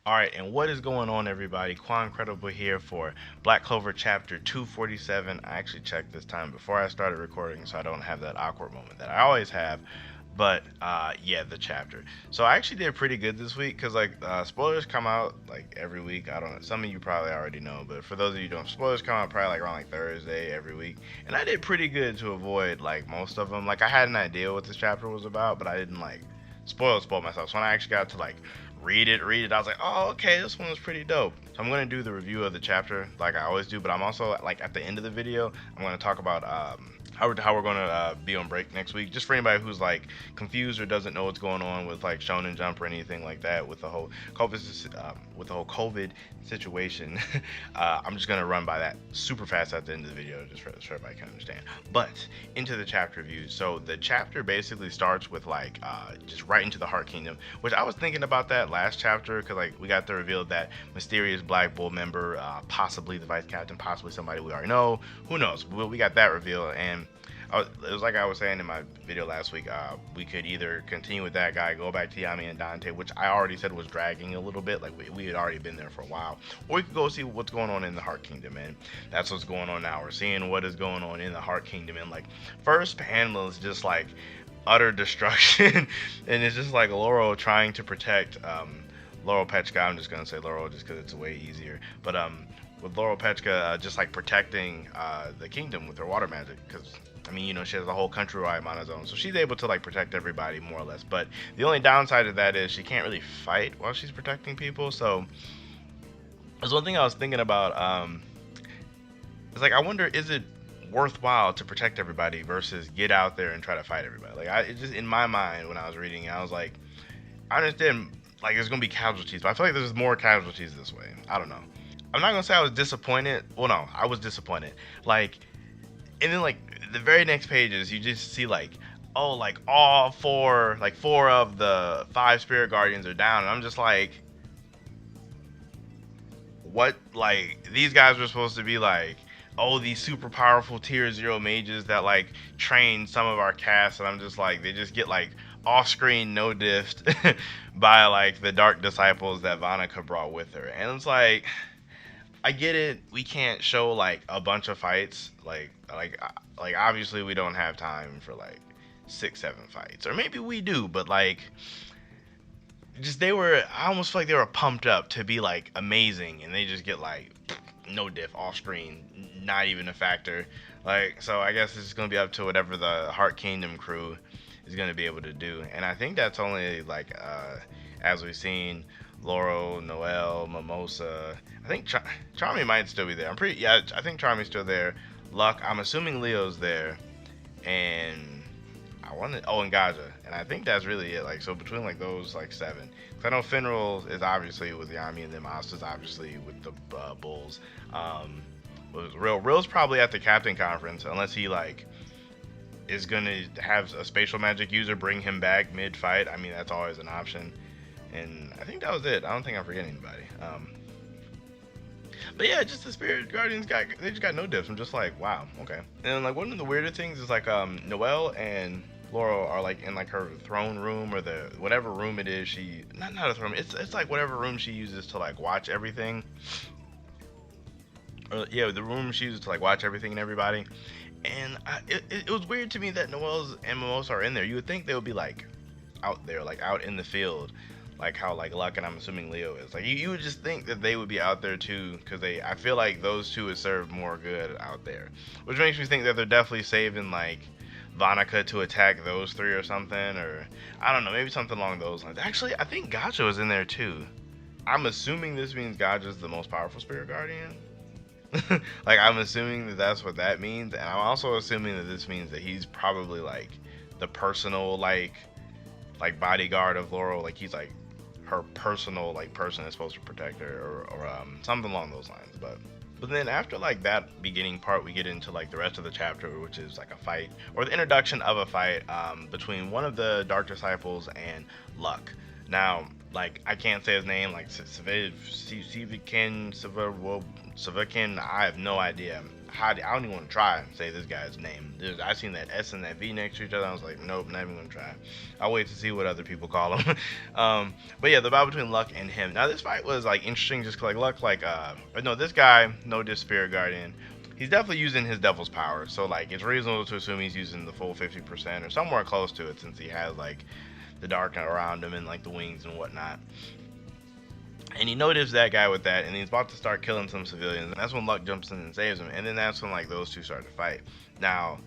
Alright, and what is going on, everybody? Quancredible here for Black Clover chapter 247. I actually checked this time before I started recording so I don't have that awkward moment that I always have. But yeah, the chapter. So I actually did pretty good this week because spoilers come out like every week. I don't know. Some of you probably already know, but for those of you who don't, spoilers come out probably like around like Thursday every week. And I did pretty good to avoid like most of them. Like I had an idea what this chapter was about, but I didn't like spoil myself. So when I actually got to like read it, I was like, oh, okay, this one was pretty dope. So I'm gonna do the review of the chapter like I always do, but I'm also like at the end of the video, I'm gonna talk about how we're gonna be on break next week. Just for anybody who's like confused or doesn't know what's going on with like Shonen Jump or anything like that with the whole COVID situation. I'm just gonna run by that super fast at the end of the video, just so everybody can understand. But into the chapter review. So the chapter basically starts with like just right into the Heart Kingdom, which I was thinking about that last chapter because like we got the reveal that mysterious Black Bull member, possibly the vice captain, possibly somebody we already know. Who knows? We got that reveal, and it was like I was saying in my video last week, we could either continue with that guy, go back to Yami and Dante, which I already said was dragging a little bit, like we had already been there for a while, or we could go see what's going on in the Heart Kingdom, and that's what's going on now. We're seeing what is going on in the Heart Kingdom, and like first panel is just like utter destruction, and it's just like Laurel trying to protect Laurel Petchka. I'm just gonna say Laurel just because it's way easier, but with Laurel Petchka just like protecting the kingdom with her water magic, because I mean, you know, she has a whole countrywide monozone, so she's able to like protect everybody more or less. But the only downside of that is she can't really fight while she's protecting people. So there's one thing I was thinking about. It's like I wonder, is it worthwhile to protect everybody versus get out there and try to fight everybody? Like it just in my mind when I was reading it, I was like, I understand like there's gonna be casualties, but I feel like there's more casualties this way. I don't know. I'm not gonna say I was disappointed. Well, no, I was disappointed. Like, and then like the very next pages, you just see like, oh, like all four of the five spirit guardians are down, and I'm just like, what? Like these guys were supposed to be like, oh, these super powerful tier 0 mages that like train some of our cast, and I'm just like, they just get like off screen no diffed by like the dark disciples that Vanica brought with her, and it's like, I get it. We can't show like a bunch of fights. Like obviously we don't have time for like 6, 7 fights, or maybe we do. But like, just they were. I almost feel like they were pumped up to be like amazing, and they just get like no diff off screen, not even a factor. Like, so I guess it's gonna be up to whatever the Heart Kingdom crew is gonna be able to do, and I think that's only like as we've seen. Laurel, Noel, Mimosa. I think Charmy might still be there. Yeah, I think Charmy's still there. Luck, I'm assuming Leo's there. And and Gaja. And I think that's really it. Like, so between like those like 7. Cause I know Finral is obviously with Yami, and then Asta's obviously with the Bulls. Real's probably at the captain conference unless he like is gonna have a spatial magic user bring him back mid fight. I mean, that's always an option. And I think that was it. I don't think I'm forgetting anybody. But yeah, just the Spirit Guardians they just got no dips. I'm just like, wow, okay. And like one of the weirder things is like Noelle and Laurel are like in like her throne room or the whatever room it is she not a throne. It's like whatever room she uses to like watch everything. Or yeah, the room she uses to like watch everything and everybody. And it was weird to me that Noelle's and Mimosa are in there. You would think they would be like out there, like out in the field, like how like Luck and I'm assuming Leo is. Like you would just think that they would be out there too, because I feel like those two would serve more good out there, which makes me think that they're definitely saving like Vanica to attack those 3 or something, or I don't know, maybe something along those lines. Actually, I think Gacha is in there too. I'm assuming this means Gacha's the most powerful spirit guardian. Like I'm assuming that that's what that means, and I'm also assuming that this means that he's probably like the personal like bodyguard of Laurel. Like he's like her personal like person that's supposed to protect her, or something along those lines. But then after like that beginning part, we get into like the rest of the chapter, which is like a fight, or the introduction of a fight between one of the Dark Disciples and Luck. Now like I can't say his name, like Sivakin. I have no idea. I don't even want to try and say this guy's name. I seen that S and that V next to each other. I was like, nope, not even gonna try. I'll wait to see what other people call him. But yeah, the battle between Luck and him. Now this fight was like interesting, just like Luck, no, this guy, no diss Spirit Guardian. He's definitely using his Devil's Power, so like it's reasonable to assume he's using the full 50% or somewhere close to it, since he has like the dark around him and like the wings and whatnot. And he noticed that guy with that, and he's about to start killing some civilians. And that's when Luck jumps in and saves him. And then that's when like those two start to fight. Now,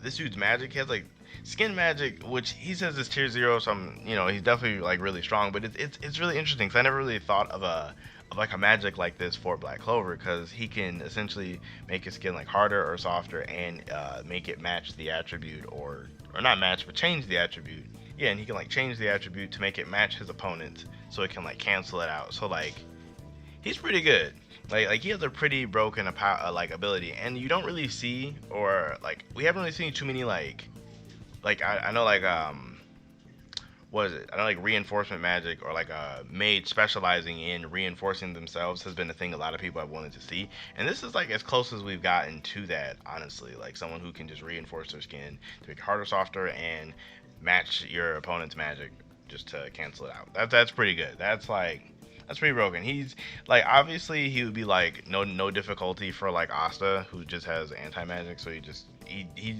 this dude's magic, he has like skin magic, which he says is tier 0. So he's definitely like really strong. But it's really interesting because I never really thought of like a magic like this for Black Clover, because he can essentially make his skin like harder or softer and make it match the attribute, or not match, but change the attribute. Yeah, and he can like change the attribute to make it match his opponent, so it can like cancel it out. So like he's pretty good. Like he has a pretty broken like ability, and you don't really see, or like we haven't really seen too many like I know like what is it? I know like reinforcement magic, or like a mage specializing in reinforcing themselves has been a thing a lot of people have wanted to see, and this is like as close as we've gotten to that, honestly. Like someone who can just reinforce their skin to make it harder, softer, and match your opponent's magic just to cancel it out. That's pretty good. That's pretty broken. He's like, obviously he would be like no difficulty for like Asta, who just has anti-magic, so he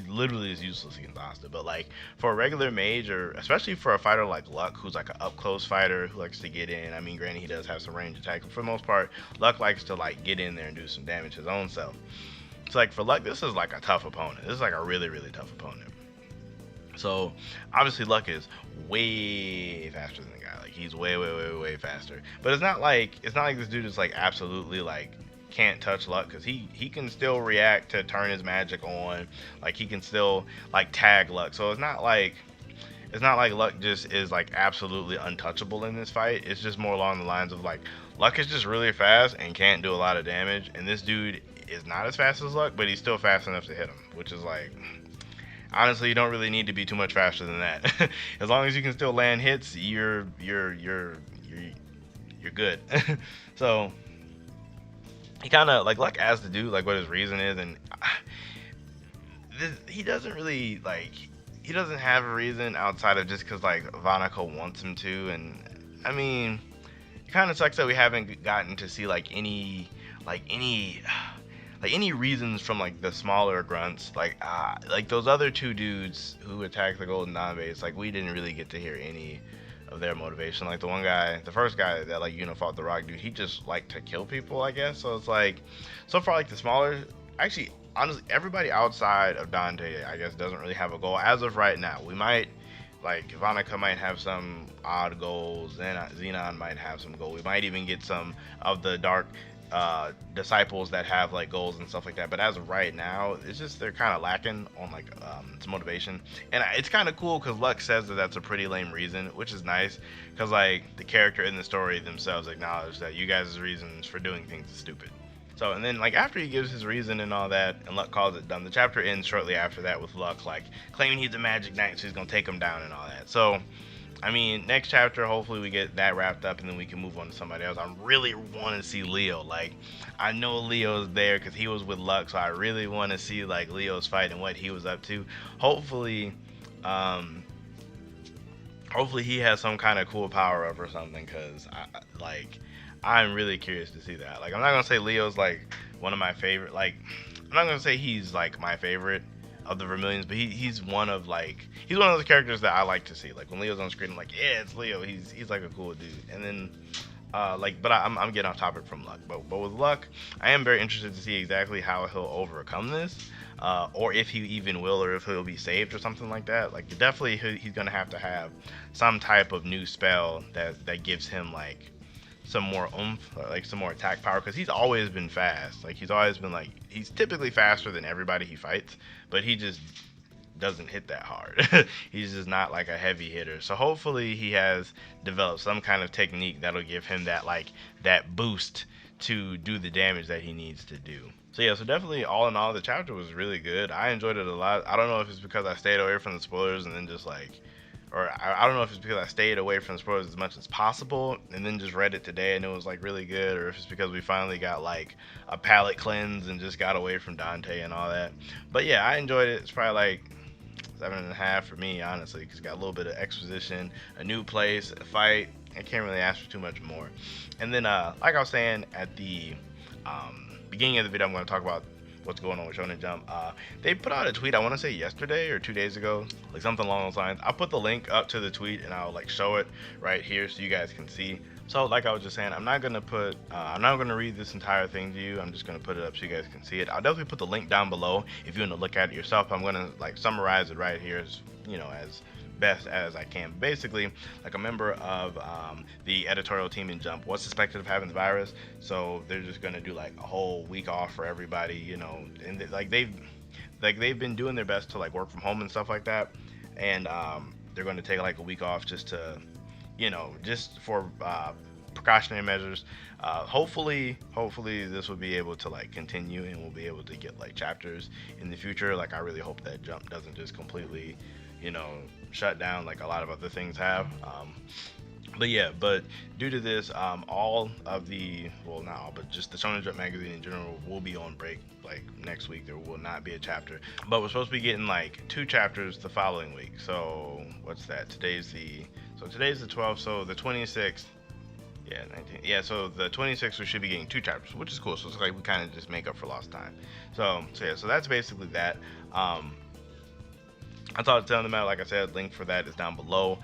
literally is useless against Asta. But like for a regular mage, or especially for a fighter like Luck, who's like an up close fighter who likes to get in. I mean, granted, he does have some range attack, but for the most part, Luck likes to like get in there and do some damage his own self. So like for Luck, this is like a tough opponent. This is like a really tough opponent. So obviously Luck is way faster than the guy. Like he's way faster. But it's not like this dude is like absolutely like can't touch Luck, because he can still react to turn his magic on. Like he can still like tag Luck. So it's not like Luck just is like absolutely untouchable in this fight. It's just more along the lines of like Luck is just really fast and can't do a lot of damage, and this dude is not as fast as Luck, but he's still fast enough to hit him, which is like, honestly, you don't really need to be too much faster than that. As long as you can still land hits, you're good. So he kind of like Luck asks the dude like what his reason is, and he doesn't really like, he doesn't have a reason outside of just because like Vanako wants him to. And I mean, it kind of sucks that we haven't gotten to see like any reasons from like the smaller grunts, like those other two dudes who attacked the Golden Dawn base. Like we didn't really get to hear any of their motivation. Like the first guy that like fought the rock dude, he just liked to kill people, I guess. So it's like, so far like the smaller, actually honestly everybody outside of Dante, I guess, doesn't really have a goal as of right now. We might, like Ivanica might have some odd goals, and Xenon might have some goals. We might even get some of the dark disciples that have like goals and stuff like that, but as of right now, it's just they're kind of lacking on like some motivation. And it's kind of cool because Luck says that that's a pretty lame reason, which is nice, because like the character in the story themselves acknowledge that you guys' reasons for doing things is stupid. So, and then like after he gives his reason and all that, and Luck calls it done, the chapter ends shortly after that with Luck like claiming he's a magic knight, so he's gonna take him down and all that. So I mean, next chapter, hopefully we get that wrapped up, and then we can move on to somebody else. I really want to see Leo. Like, I know Leo's there because he was with Luck, so I really want to see like Leo's fight and what he was up to. Hopefully he has some kind of cool power up or something, because I'm really curious to see that. Like, I'm not gonna say Leo's like one of my favorite. Like, I'm not gonna say he's like my favorite of the Vermilions, but he's one of those characters that I like to see. Like when Leo's on screen, I'm like, yeah, it's Leo. He's like a cool dude. And then but I'm getting off topic from Luck. But with Luck, I am very interested to see exactly how he'll overcome this, or if he even will, or if he'll be saved or something like that. Like definitely he's gonna have to have some type of new spell that gives him like some more oomph, or like some more attack power, because he's always been fast. Like he's always been like, he's typically faster than everybody he fights, but he just doesn't hit that hard. He's just not like a heavy hitter. So hopefully he has developed some kind of technique that'll give him that boost to do the damage that he needs to do. So yeah, so definitely all in all, the chapter was really good. I enjoyed it a lot. I don't know if it's because I stayed away from the spoilers and then just like or I don't know if it's because I stayed away from the spoilers as much as possible and then just read it today and it was like really good, or if it's because we finally got like a palate cleanse and just got away from Dante and all that. But yeah, I enjoyed it. It's probably like 7.5 for me, honestly, because it's got a little bit of exposition, a new place, a fight. I can't really ask for too much more. And then, like I was saying at the beginning of the video, I'm going to talk about what's going on with Shonen Jump. They put out a tweet, I want to say yesterday or 2 days ago, like something along those lines. I'll put the link up to the tweet and I'll like show it right here so you guys can see. So like I was just saying, I'm not gonna read this entire thing to you. I'm just gonna put it up so you guys can see it. I'll definitely put the link down below if you want to look at it yourself. I'm gonna like summarize it right here as as best as I can. Basically, like a member of the editorial team in Jump was suspected of having the virus, so they're just gonna do like a whole week off for everybody, and they've been doing their best to like work from home and stuff like that, and they're going to take like a week off just to, just for precautionary measures. Hopefully this will be able to like continue and we'll be able to get like chapters in the future. Like I really hope that Jump doesn't just completely shut down like a lot of other things have. But yeah, but due to this, all of the, well, not all, but just the Shonen Jump magazine in general will be on break. Like next week, there will not be a chapter. But we're supposed to be getting like 2 chapters the following week. So what's that? Today's the 12th, so the 26th. Yeah, 19. Yeah, so the 26th we should be getting 2 chapters, which is cool. So it's like we kind of just make up for lost time. So yeah, so that's basically that. I thought I'd tell them about, like I said, link for that is down below.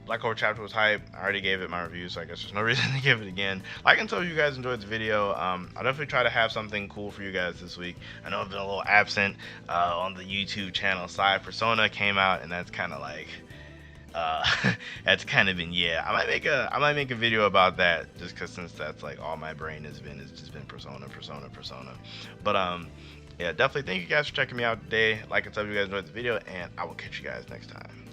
Black Clover chapter was hype. I already gave it my review, so I guess there's no reason to give it again. Like and tell you guys enjoyed the video. I'll definitely try to have something cool for you guys this week. I know I've been a little absent on the YouTube channel side. Persona came out, and that's kind of like that's kind of been, yeah. I might make a video about that just because since that's like all my brain has been, it's just been Persona. But yeah, definitely thank you guys for checking me out today. Like and sub if you guys enjoyed the video, and I will catch you guys next time.